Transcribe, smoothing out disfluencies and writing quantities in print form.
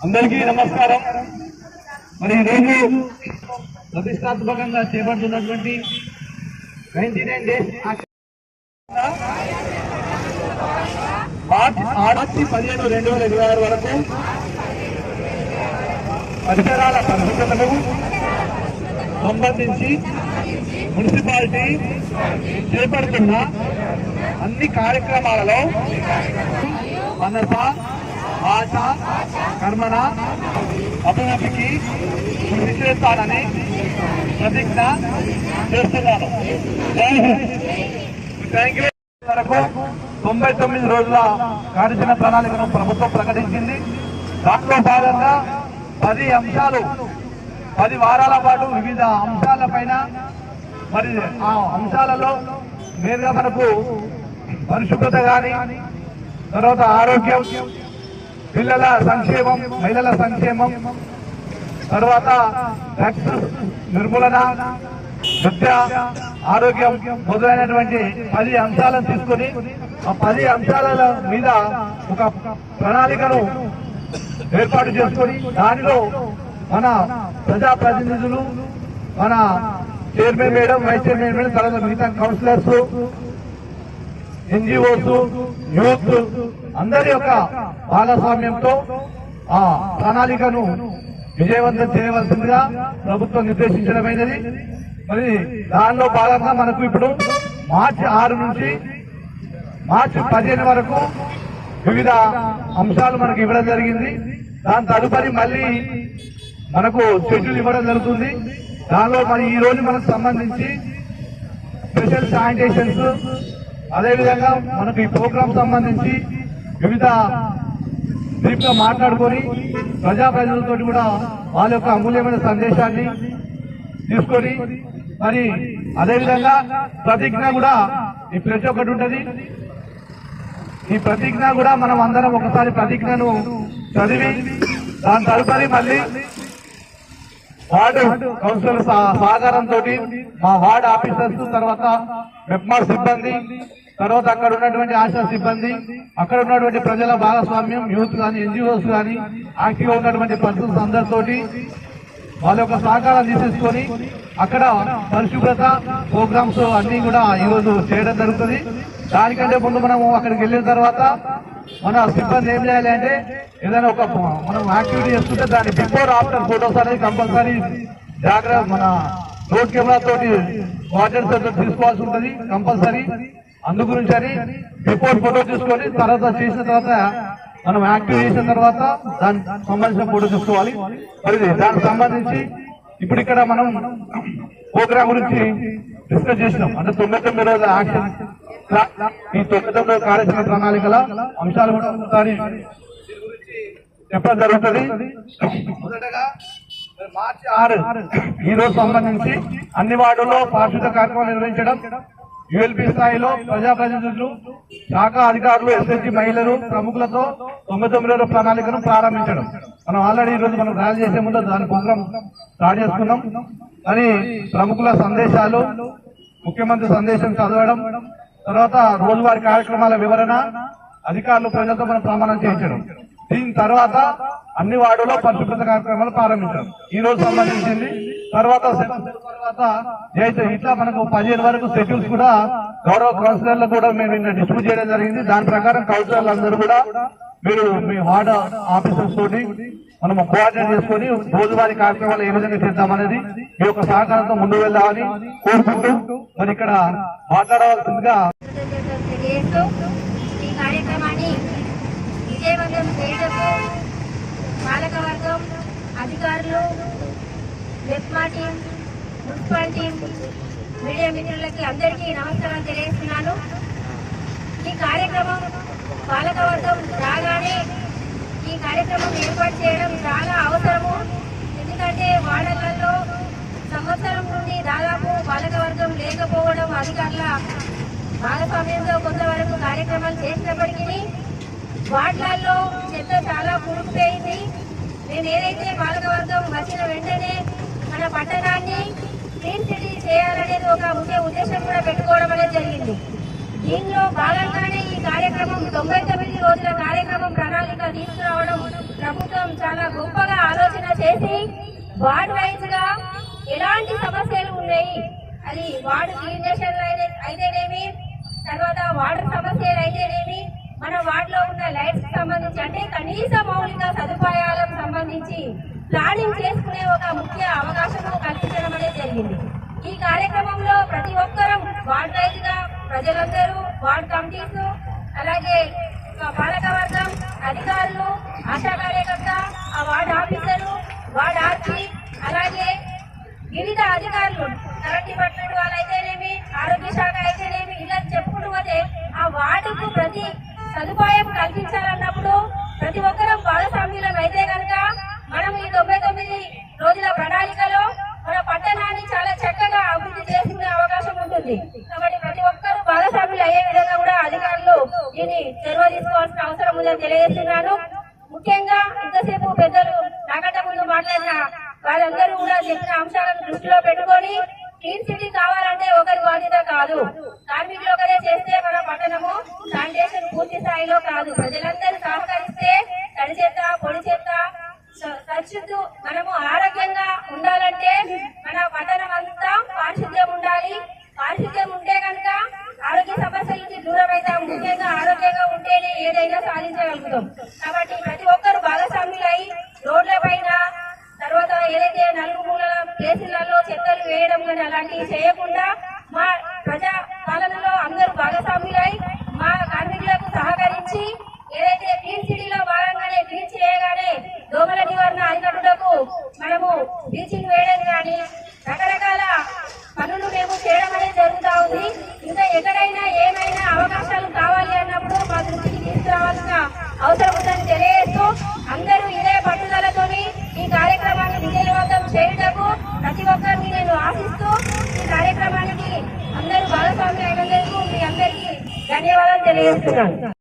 అందరికీ నమస్కారం. మరి ఈరోజు ప్రతిష్టాత్మకంగా చేపడుతున్నటువంటి 99 డేస్ మార్చి 15, 2026 వరకు పరిసరాల పరిశుభ్రతకు సంబంధించి మున్సిపాలిటీ చేపడుతున్న అన్ని కార్యక్రమాలలో మనస ఆశ కర్మణ అభివృద్ధికి కృషి చేస్తానని ప్రతిజ్ఞ చేస్తున్నాను. వరకు 99 రోజుల కార్యాచరణ ప్రణాళికను ప్రభుత్వం ప్రకటించింది. దాంట్లో భాగంగా 10 అంశాలు 10 వారాల పాటు వివిధ అంశాలపైన, మరి ఆ అంశాలలో నేరుగా మనకు పరిశుభ్రత కానీ, తర్వాత ఆరోగ్యం, పిల్లల సంక్షేమం, మహిళల సంక్షేమం, తర్వాత డ్రగ్స్ నిర్మూలన, విద్య, ఆరోగ్యం మొదలైనటువంటి 10 అంశాలను తీసుకొని ఆ 10 అంశాల మీద ఒక ప్రణాళికను ఏర్పాటు చేసుకొని దానిలో మన ప్రజాప్రతినిధులు, మన chairman madam, vice chairman madam, తర్వాత మిగతా కౌన్సిలర్స్, ఎన్జిఓస్, యూత్ అందరి యొక్క భాగస్వామ్యంతో ఆ ప్రణాళికను విజయవంతం చేయవలసిందిగా ప్రభుత్వం నిర్దేశించడమైనది. మరి దానిలో భాగంగా మనకు ఇప్పుడు మార్చి 6 నుంచి మార్చి 15 వరకు వివిధ అంశాలు మనకు ఇవ్వడం జరిగింది. దాని తదుపరి మళ్ళీ మనకు షెడ్యూల్ ఇవ్వడం జరుగుతుంది. దానిలో మరి ఈ రోజు మనకు సంబంధించి స్పెషల్ శానిటేషన్స్, అదేవిధంగా మనకు ఈ ప్రోగ్రాం సంబంధించి వివిధ దీంట్లో మాట్లాడుకొని ప్రజాప్రతినిధులతో కూడా వాళ్ళ యొక్క అమూల్యమైన సందేశాన్ని తీసుకొని, మరి అదేవిధంగా ప్రతిజ్ఞ కూడా ఈ ప్రతి ఒక్కటి ఉంటుంది. ఈ ప్రతిజ్ఞ కూడా మనం అందరం ఒకసారి ప్రతిజ్ఞను చదివి దాని తదుపరి మళ్ళీ వార్డు కౌన్సిలర్ సహకారంతో మా వార్డు ఆఫీసర్స్, తర్వాత మెప్మార్ సిబ్బంది, తర్వాత అక్కడ ఉన్నటువంటి ఆశా సిబ్బంది, అక్కడ ఉన్నటువంటి ప్రజల భాగస్వామ్యం, యూత్ కానీ, ఎన్జిఓస్ కానీ, యాక్టివ్ ఉన్నటువంటి పర్సన్స్ అందరితోటి వాళ్ళ యొక్క సహకారం తీసేసుకొని అక్కడ పరిశుభ్రత ప్రోగ్రామ్స్ అన్ని కూడా ఈరోజు చేయడం జరుగుతుంది. దానికంటే ముందు మనము అక్కడికి వెళ్ళిన తర్వాత మన సిబ్బంది ఏం చేయాలి అంటే, ఏదైనా ఒక మనం యాక్టివిటీ చేస్తుంటే దాని బిఫోర్ ఆఫ్టర్ ఫోటోస్ అనేది కంపల్సరీ జాగ్రత్త మన రోడ్ కెమెరా తోటి వాటర్ తీసుకోవాల్సి ఉంటుంది కంపల్సరీ. అందు గురించి అని బిఫోర్ ఫోటో తీసుకొని తర్వాత చేసిన తర్వాత మనం యాక్టివ్ చేసిన తర్వాత దానికి సంబంధించిన ఫోటో తీసుకోవాలి. మరి దానికి సంబంధించి ఇప్పుడు ఇక్కడ మనం ప్రోగ్రామ్ గురించి డిస్కస్ చేసినాం. అంటే 99 రోజుల యాక్షన్ ఈ 99 కార్యాచరణ ప్రణాళికల అంశాలు కూడా ఒకసారి చెప్పడం జరుగుతుంది. మొదటగా మార్చి 6 ఈ రోజు సంబంధించి అన్ని వార్డుల్లో పారిశుద్ధ కార్యక్రమాలు నిర్వహించడం, యుఎల్పి స్థాయిలో ప్రజాప్రతినిధులు, శాఖ అధికారులు, ఎస్ఎస్జి మహిళలు, ప్రముఖులతో 99 రోజుల ప్రణాళికను ప్రారంభించడం. మనం ఆల్రెడీ ఈ రోజు మనం ర్యాలీ చేసే ముందు దాని ప్రోగ్రాం స్టార్ట్ చేసుకున్నాం. అని ప్రముఖుల సందేశాలు, ముఖ్యమంత్రి సందేశం చదవడం, తర్వాత రోజువారీ కార్యక్రమాల వివరణ, అధికారులు ప్రజలతో మనం ప్రమాణం చేయించడం. దీని తర్వాత అన్ని వార్డులో పరిశుభ్రత కార్యక్రమాలు ప్రారంభించారు. ఈ రోజు సంబంధించింది. తర్వాత ఇట్లా మనకు 15 వరకు షెడ్యూల్స్ కూడా గౌరవ కౌన్సిలర్లు కూడా మేము నిన్న డిస్ట్రిబ్యూట్ చేయడం జరిగింది. దాని ప్రకారం కౌన్సిలర్లు అందరూ కూడా మీరు మీ వార్డు ఆఫీసర్స్ తోటి మనం కోఆర్డినేట్ చేసుకుని రోజువారీ కార్యక్రమాలు ఏ విధంగా చేద్దామనేది మీ యొక్క సహకారంతో ముందుకు వెళ్దామని కోరుకుంటూ మరి ఇక్కడ మాట్లాడవలసిందిగా ఈ కార్యక్రమాన్ని విజయవంతం చేయటకు పాలకవర్గం, అధికారులు, MEPMA team, municipal team, media మిత్రులకి అందరికీ నమస్కారం తెలియజేస్తున్నాను. ఈ కార్యక్రమం పాలకవర్గం రాగానే ఈ కార్యక్రమం ఏర్పాటు చేయడం చాలా అవసరము. ఎందుకంటే వార్డులలో సంవత్సరం నుండి దాదాపు పాలకవర్గం లేకపోవడం, అధికారుల భాగస్వామ్యంతో కొంతవరకు కార్యక్రమాలు చేసినప్పటికీ వార్డులలో చెత్త చాలా కూరుకుపోయింది. నేను ఏదైతే పాలకవర్గం వచ్చిన వెంటనే మన పట్టణాన్ని క్లీన్ సిటీ చేయాలనేది ఒక ముఖ్య ఉద్దేశం కూడా పెట్టుకోవడం అనేది జరిగింది. దీనిలో భాగంగానే ఈ కార్యక్రమం 99 రోజుల కార్యక్రమం ప్రణాళిక తీసుకురావడం ప్రభుత్వం చాలా గొప్పగా ఆలోచన చేసి వార్డు వైజ్ గా ఎలాంటి సమస్యలు ఉన్నాయి, అది వార్డు క్లీనేషన్ అయితేనేమి, తర్వాత వాటర్ సమస్యలు అయితేనేమి, మన వార్డులో ఉన్న లైట్స్ సంబంధించి అంటే కనీస మౌలిక సదుపాయాలకు సంబంధించి ప్లానింగ్ చేసుకునే ఒక ముఖ్య అవకాశం కల్పించడం అనేది జరిగింది. ఈ కార్యక్రమంలో ప్రతి ఒక్కరూ వార్డు వైజ్ గా ప్రజలందరూ, వార్డు కమిటీస్, అలాగే పాలకవర్గం, అధికారులు, ఆశా కార్యకర్త, ఆ వార్డు ఆఫీసరు, వార్డు ఆర్పీ, అలాగే వివిధ అధికారులు, కరెంట్ డిపార్ట్మెంట్ వాళ్ళు అయితేనేమి, ఆరోగ్య శాఖ అయితేనేమి, ఇలా చెప్పుకుంటూ పోతే ఆ వార్డుకు ప్రతి సదుపాయం కల్పించాలన్నప్పుడు ప్రతి ఒక్కరూ భాగస్వామ్యులం అయితే కనుక మనం ఈ 99 రోజుల ప్రణాళికలో మన పట్టణాన్ని చాలా చక్కగా అభివృద్ధి చేసుకునే అవకాశం ఉంటుంది. కాబట్టి ప్రతి ఒక్కరూ భాగస్వాములు అయ్యే విధంగా కూడా అధికారులు దీన్ని చొరవ తీసుకోవాల్సిన అవసరం ఉందని తెలియజేస్తున్నాను. ముఖ్యంగా ఇంతసేపు పెద్దలు నాకంటే ముందు మాట్లాడిన వాళ్ళందరూ కూడా చెప్పిన అంశాలను దృష్టిలో పెట్టుకొని క్లీన్ సిటీ కావాలంటే ఒకరి బాధ్యత కాదు, కార్మికులు ఒకరే చేస్తే మన పట్టణము శానిటేషన్ పూర్తి స్థాయిలో కాదు. ప్రజలందరూ సహకరిస్తే తడి చెత్త, పొడి చెత్త, పరిశుద్ధి మనము ఆరోగ్యంగా ఉండాలంటే మన పట్టణం అంతా పారిశుద్ధ్యం ఉండాలి. పారిశుద్ధ్యం ఉంటే కనుక ఆరోగ్య సమస్యల నుంచి దూరం అవుతాం. ముఖ్యంగా ఆరోగ్యంగా ఉంటేనే ఏదైనా సాధించగలుగుతాం. కాబట్టి ప్రతి ఒక్కరు భాగస్వాములై రోడ్ల పైన, తర్వాత ఏదైతే నలుగు మూలల ప్లేసులలో చెత్తలు వేయడం కానీ అలాంటివి చేయకుండా మా ప్రజా పాలనలో అందరూ భాగస్వాములై మా కార్మికులకు సహకరించి ఏదైతే క్లీన్ సిటీలో భాగంగానే క్లీన్ చేయగానే దోమల నివారణ అధికారులకు మనము బ్లీచింగ్ వేయడం కానీ రకరకాల పనులు మేము చేయడం అనేది జరుగుతూ ఉంది. ఇంకా ఎక్కడైనా ఏమైనా అవకాశాలు కావాలి అన్నప్పుడు మా దృష్టికి తీసుకురావాల్సిన అవసరం ఉందని తెలియజేస్తూ అందరూ ఇదే పట్టుదలతోని ఈ కార్యక్రమాన్ని విజయవంతం చేయుటకు ప్రతి ఒక్కరిని నేను ఆశిస్తూ ఈ కార్యక్రమానికి అందరూ భాగస్వామ్యం అయినందుకు మీ అందరికీ ధన్యవాదాలు తెలియజేస్తున్నాను.